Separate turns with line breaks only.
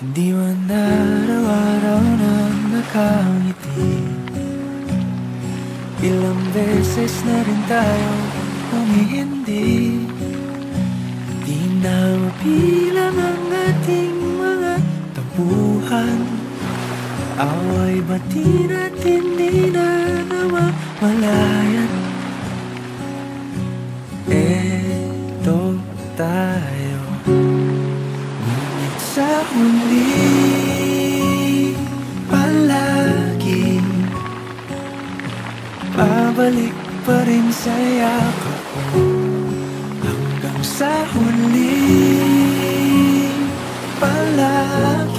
Hindi man araw-araw na nakangiti. Ilang beses na rin tayo humihindi. Di na mapilang ang ating mga tampuhan. Away bati natin di na namamalayan. Eto tayo, ngunit sa huli palagi babalik pa rin sa yakap mo. Hanggang sa huli palagi